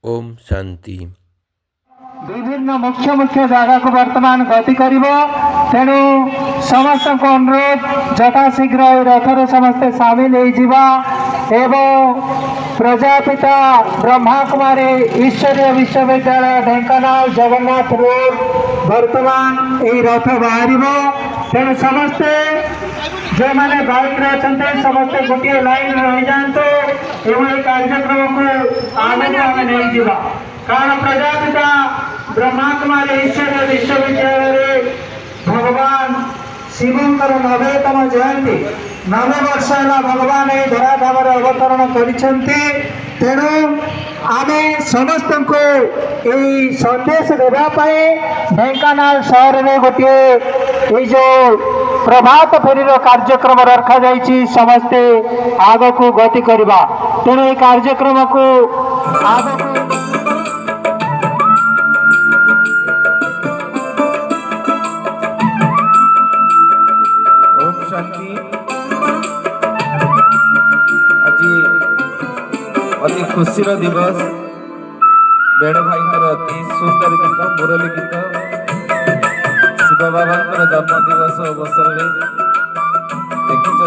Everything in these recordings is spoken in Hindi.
ओम शांति। विभिन्न मुख्य मुख्य जगह को वर्तमान गति कर तेणु समस्त को अनुरोध यथाशीघ्र रथर समस्ते सामिल एवं प्रजापिता ब्रह्मा कुमारी ईश्वरीय विश्वविद्यालय ढेंकानाल जगन्नाथ रोड वर्तमान यही रथ बाहर तेणु समस्ते जो मैंने बाइक अच्छा समस्ते गोटे लाइन रही जातु ये कार्यक्रम को आगे आम नहीं जावा कारण प्रजापिता ब्रह्मा कुमारी ईश्वरीय विश्वविद्यालय भगवान शिवंकर 90तम जयंती 90 वर्ष है भगवान ये धराधाम अवतरण करेणु आम समस्त को यही संदेश देवाई ढेंकानाल सहर में गोटे ये जो प्रभात फेरी कार्यक्रम रखा जाइए समस्ते आग को गति करवा तेणु ये कार्यक्रम को आग अति खुशीर दिवस बेड़ भाई अति सुंदर गीत मुरली गीत शिव बाबा जन्म दिवस अवसर में देखते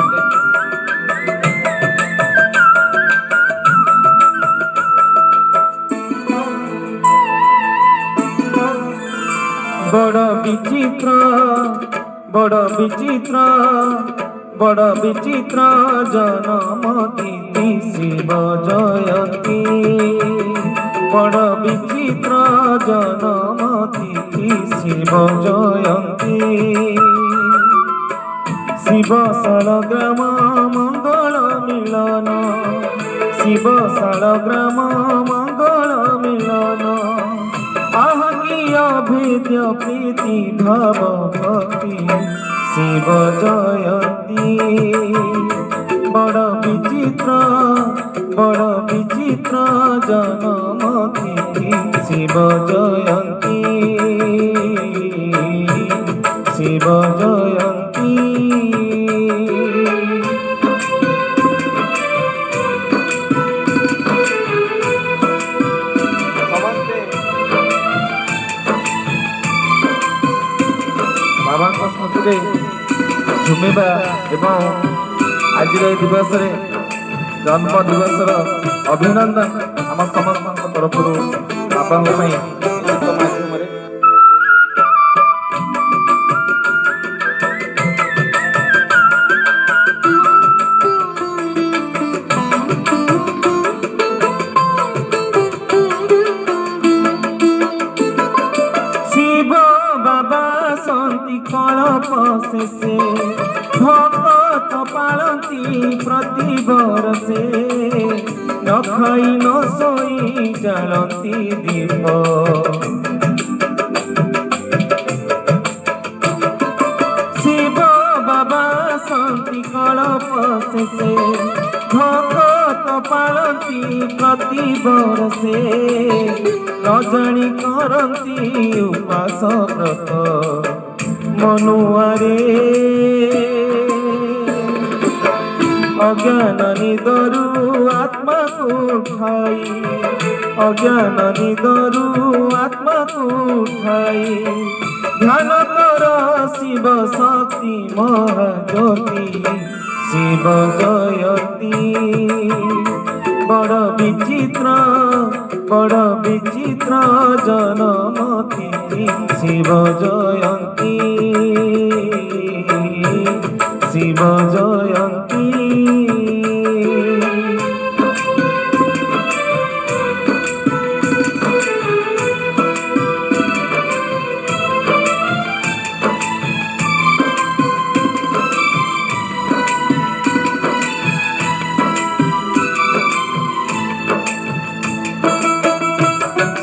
बड़ विचित्र जन्म तिथि शिव जयंती बड़ विचित्र जन्म तिथि शिव जयंती शिव शालग्राम मंगल मिलन शिव शालग्राम मंगल मिलन आहकी अभेद्य प्रीति भाव भक्ति शिव जयंती बड़ विचित्र जन्म तिथि शिव जयंती शिव जयंती बाबा स्मृति झुमिबा एवं आज दिवस जन्म दिवस अभिनंदन आम समस्त तरफ बाबा माध्यम से भक्त पालती प्रति बरसे न खाई न सोई जलती दीप शिव बाबा शांति कलप से भक्त पालती प्रति बरसे न जानी करती उपास व्रत मनुआरे अज्ञान निदरु आत्मा को उठाई अज्ञान निदरु आत्मा को उठाई ध्यान कर शिव शक्ति महाज्योति शिव जयंती बड़ विचित्र जन्म तिथि शिव जयंती शिव जयंती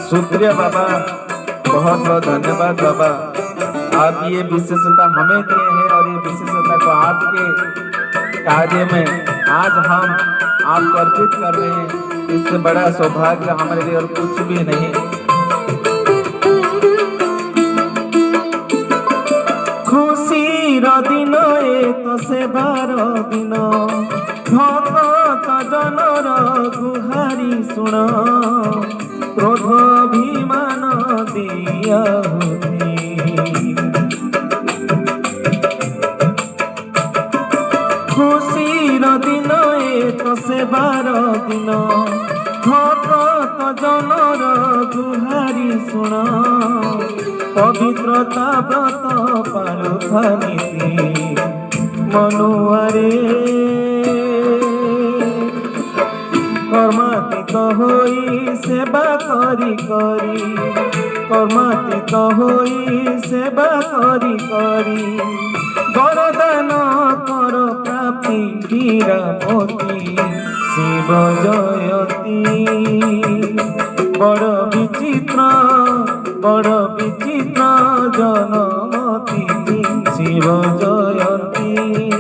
शुक्रिया बाबा, बहुत बहुत धन्यवाद बाबा। आप ये विशेषता हमें दिए हैं और ये विशेषता को आपके कार्य में आज हम आपको अर्पित कर रहे हैं। इससे बड़ा सौभाग्य हमारे लिए और कुछ भी नहीं। खुशी दिन एक से 12 दिन भगत जनर गुहारी सुन ক্রোধ অভিমান দিয়া হুতি খুশির দিন এ তো সেবার দিন ভকত জনর গুহারি শুণ পবিত্রতা ব্রত পালুথা নীতি মনুয়ারে কর্মাতীত হই সেবা করি করি কর্মাতীত হই সেবা করি করি বরদান কর প্রাপ্তি বীরমতি শিব জয়তী বড় বিচিত্র জনমতি শিব জয়তী